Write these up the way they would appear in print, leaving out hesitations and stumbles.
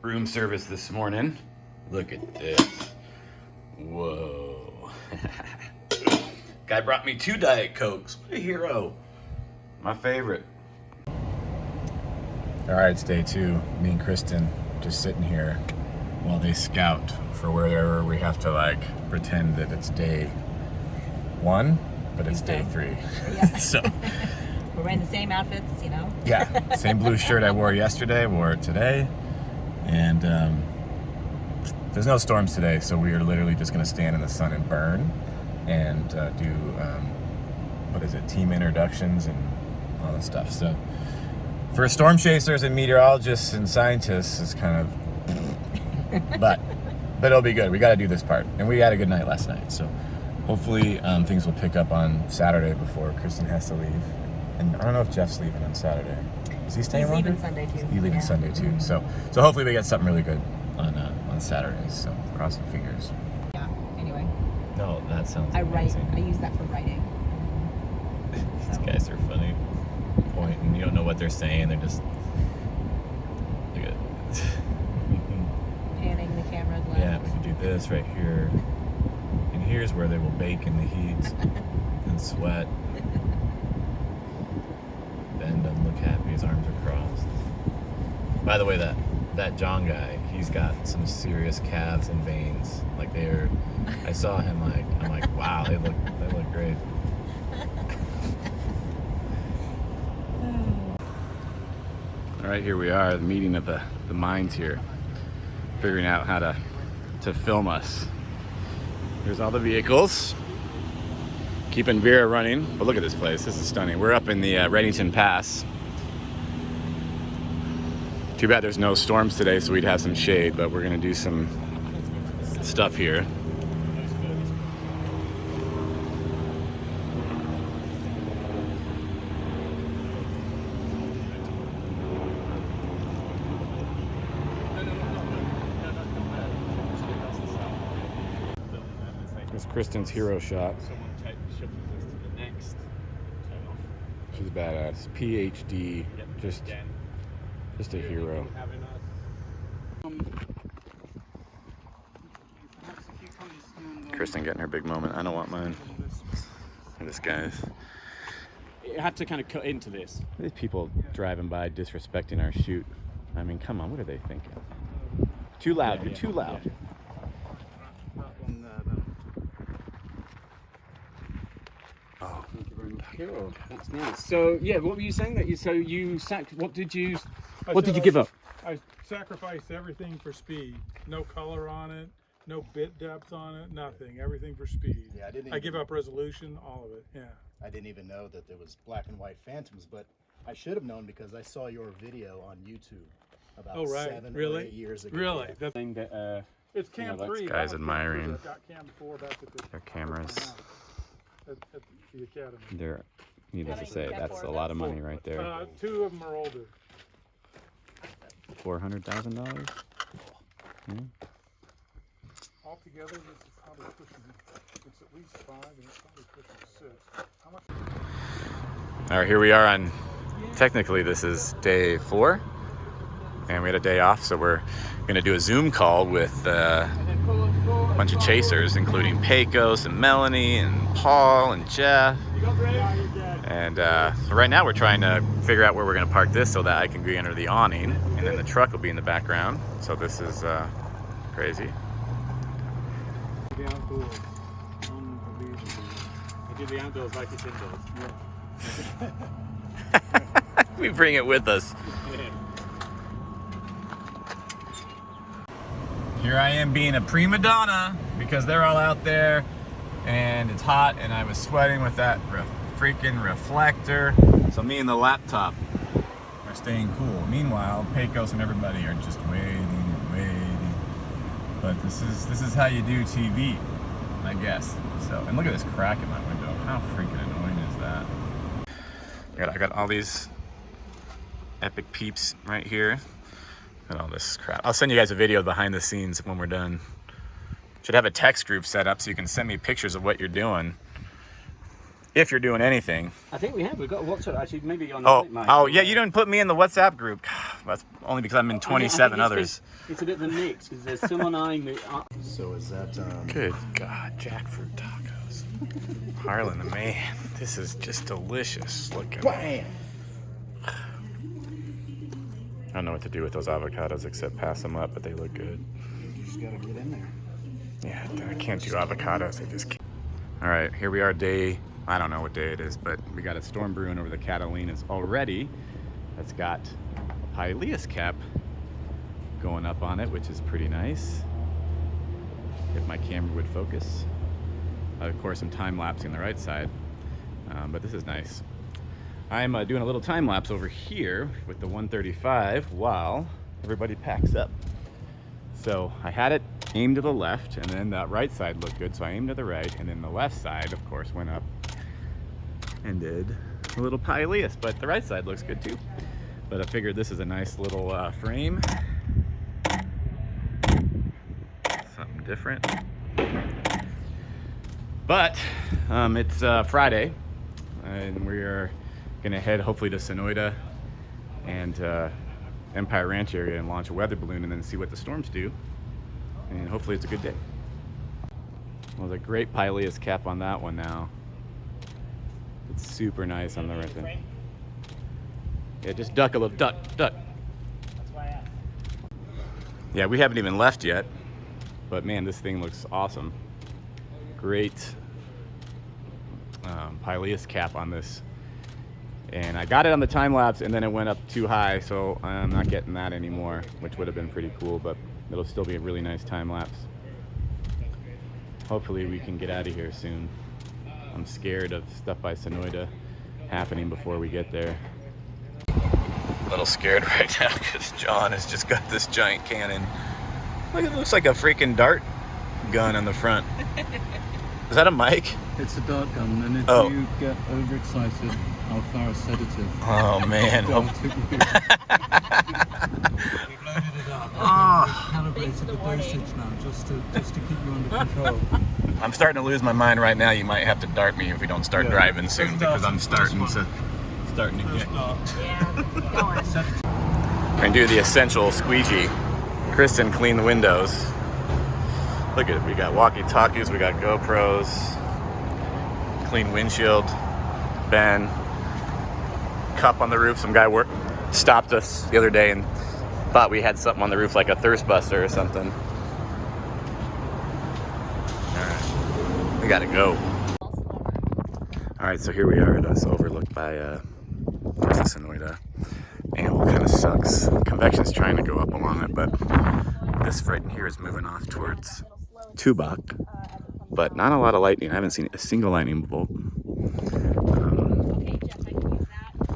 room service this morning. Look at this. Whoa. Guy brought me 2 Diet Cokes. What a hero. My favorite. All right, it's day 2. Me and Kristen just sitting here while they scout for wherever we have to like pretend that it's day 1, but it's day 3. Yeah. So we're wearing the same outfits, you know? Yeah, same blue shirt I wore yesterday, wore it today. And there's no storms today, so we are literally just gonna stand in the sun and burn and do, what is it, team introductions and all that stuff. So for storm chasers and meteorologists and scientists, it's kind of, but it'll be good. We gotta do this part. And we had a good night last night, so hopefully things will pick up on Saturday before Kristen has to leave. And I don't know if Jeff's leaving on Saturday. Is he staying longer? He's leaving Sunday too. He's leaving Sunday too. So hopefully we get something really good on Saturdays. So cross the fingers. Yeah. Anyway. No, that sounds I write. amazing. I use that for writing. These guys are funny. Point, and you don't know what they're saying. They're just look at it. Panning the camera left. Yeah, we can do this right here. And here's where they will bake in the heat and sweat. Ben doesn't look happy, his arms are crossed. By the way, that John guy, he's got some serious calves and veins. Like I saw him I'm like, wow, they look great. All right, here we are, the meeting of the minds here, figuring out how to film us. Here's all the vehicles. Keeping Vera running, but look at this place. This is stunning. We're up in the Reddington Pass. Too bad there's no storms today, so we'd have some shade, but we're gonna do some stuff here. This is Kristen's hero shot. She's badass. PhD, just a hero. Kristen getting her big moment. I don't want mine. Look at this, guys. You have to kind of cut into this. These people driving by disrespecting our shoot. I mean, come on, what are they thinking? Too loud, you're too loud. Yeah. Oh. Thank you very much. Cool. That's nice. So yeah, what were you saying that what did you give up? I sacrificed everything for speed. No color on it, no bit depth on it, nothing. Everything for speed. Yeah, I give up resolution, all of it. Yeah. I didn't even know that there was black and white phantoms, but I should have known because I saw your video on YouTube about 7 or 8 years ago. Really? Yeah. That's Thing that it's cam 3. Guys admiring I've got cam 4 back at their cameras. At the academy. They're, needless to say, that's a lot of money right there. 2 of them are older. $400,000. Altogether, this is probably pushing. It's at least 5, and it's probably pushing 6. How much? All right, here we are on, technically this is day 4, and we had a day off, so we're gonna do a Zoom call with a bunch of chasers, including Pecos and Melanie and Paul and Jeff. And so right now we're trying to figure out where we're gonna park this so that I can go under the awning, and then the truck will be in the background. So this is crazy. the outdoors. Unbelievable. I do the outdoors like it's indoors. Yeah. We bring it with us. Yeah. Here I am being a prima donna because they're all out there and it's hot and I was sweating with that freaking reflector. So me and the laptop are staying cool. Meanwhile, Pecos and everybody are just waiting and waiting. But this is how you do TV, I guess. So, and look at this crack in my window. How freaking annoying is that? I got all these epic peeps right here. And all this crap. I'll send you guys a video behind the scenes when we're done. Should have a text group set up so you can send me pictures of what you're doing. If you're doing anything. I think we have. We've got a WhatsApp actually, maybe on Oh yeah, you didn't put me in the WhatsApp group. That's only because I'm in 27 others. It's a bit of a mix because there's someone eyeing me. So is that Good God, jackfruit tacos. Harlan, the man, this is just delicious looking. bam? I don't know what to do with those avocados except pass them up, but they look good. You just gotta get in there. Yeah, I can't do avocados. I just can't. All right, here we are, I don't know what day it is, but we got a storm brewing over the Catalinas already. That's got a Pileus cap going up on it, which is pretty nice. If my camera would focus. Of course, I'm time-lapsing the right side, but this is nice. I'm doing a little time-lapse over here with the 135 while everybody packs up. So I had it aimed to the left, and then that right side looked good, so I aimed to the right, and then the left side, of course, went up and did a little Pileus, but the right side looks good too. But I figured this is a nice little frame. Something different. But it's Friday, and we're gonna head hopefully to Sonoyta and Empire Ranch area and launch a weather balloon and then see what the storms do. And hopefully it's a good day. Well, there's a great Pileus cap on that one now. It's super nice on the right there. Yeah, just duck a little, duck. That's why I asked. Yeah, we haven't even left yet, but man, this thing looks awesome. Great Pileus cap on this. And I got it on the time lapse and then it went up too high, so I'm not getting that anymore, which would have been pretty cool, but it'll still be a really nice time lapse. Hopefully we can get out of here soon. I'm scared of stuff by Sonoyta happening before we get there. A little scared right now because John has just got this giant cannon. Look, it looks like a freaking dart gun on the front. Is that a mic? It's a dart gun, and if you get overexcited, I'll fire a sedative. Oh man. We've loaded it up. We've calibrated the dosage now, just to keep you under control. I'm starting to lose my mind right now. You might have to dart me if we don't start driving soon, because I'm starting to get. Yeah, it's going. We're gonna do the essential squeegee. Kristen, clean the windows. Look at it. We got walkie-talkies. We got GoPros. Clean windshield. Ben. Cup on the roof. Some guy stopped us the other day and thought we had something on the roof, like a thirst buster or something. All right, we gotta go. All right, so here we are at us overlooked by Sonoyta. And what kind of sucks. Convection's trying to go up along it, but this right in here is moving off towards Tubac, but not a lot of lightning. I haven't seen a single lightning bolt.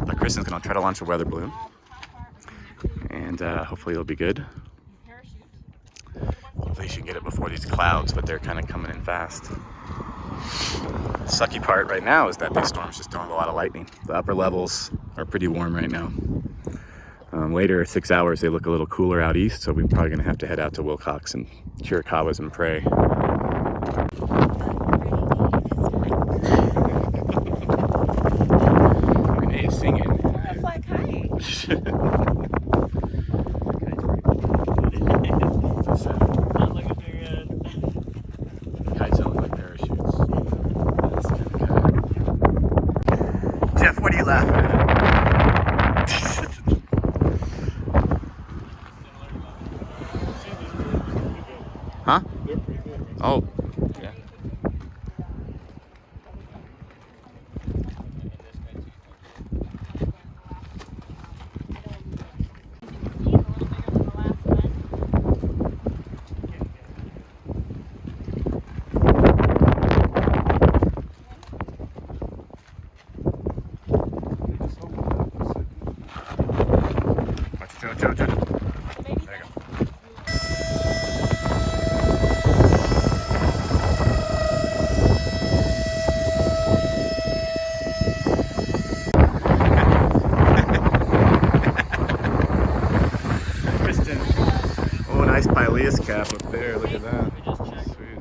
But Kristen's gonna try to launch a weather balloon, and hopefully it'll be good. Hopefully she can get it before these clouds, but they're kind of coming in fast. The sucky part right now is that these storms just don't have a lot of lightning. The upper levels are pretty warm right now. Later, 6 hours, they look a little cooler out east, so we're probably gonna have to head out to Wilcox and Chiricahuas and pray. Renee is singing. It's like, hi. Kites don't look like parachutes. That's kind of good. Jeff, what are you laughing at? Huh? Oh, yeah. Joe. There you go. Kristen. Oh, nice Pileus cap up there. Look at that. Sweet.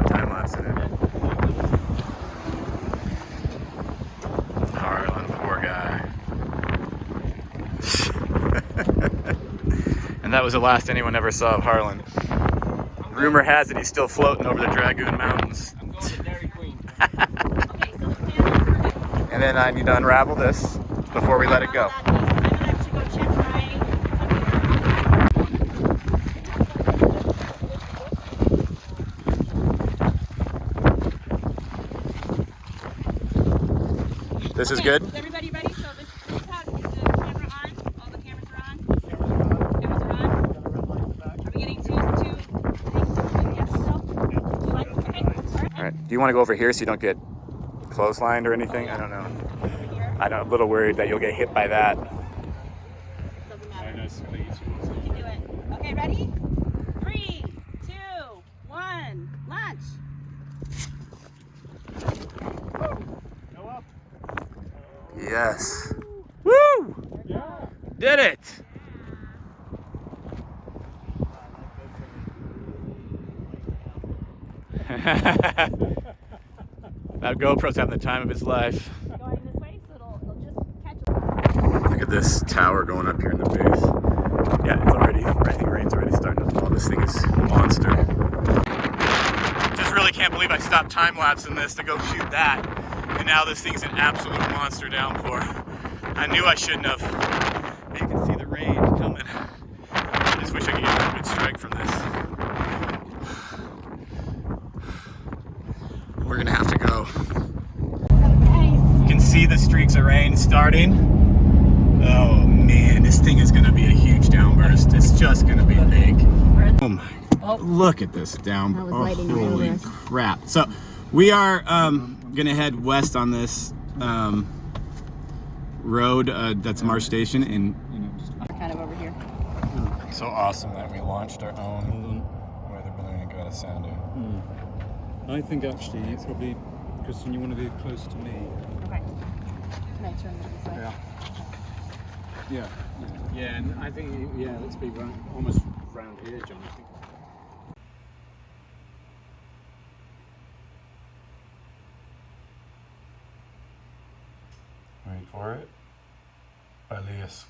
Time lapse in it. Harlan, poor guy. And that was the last anyone ever saw of Harlan. Rumor has it he's still floating over the Dragoon Mountains. I'm going to Dairy Queen. And then I need to unravel this before we let it go. I'm gonna actually go check my. This is Okay, good? Is everybody ready? So this is how, is the camera on? All the cameras are on? Cameras are on? Are we getting two things? Yes, no? 2 lights? Okay. All right. Do you want to go over here so you don't get clotheslined or anything? I don't know. Over here. I'm a little worried that you'll get hit by that. Doesn't matter. No squeegee. We can do it. Okay, ready? 3, 2, 1, launch. Yes. Woo! Did it! That GoPro's having the time of his life. Going this way, so it'll just catch. Look at this tower going up here in the base. Yeah, it's already, I think rain's already starting to fall. This thing is a monster. Just really can't believe I stopped time-lapsing this to go shoot that. And now this thing's an absolute monster downpour. I knew I shouldn't have. You can see the rain coming. I just wish I could get a good strike from this. We're gonna have to go. You can see the streaks of rain starting. Oh man, this thing is gonna be a huge downburst. It's just gonna be big. Oh my, look at this downburst. Oh, holy crap. So we are gonna head west on this road that's Marsh Station, and Kind of over here. so awesome that we launched our own weather balloon and got a sounder. I think actually, it's probably, Kristen, you want to be close to me. Okay. Can I turn this way? Yeah. Yeah, and I think, yeah, let's be almost round here, John. I think. Wait for it. Alias.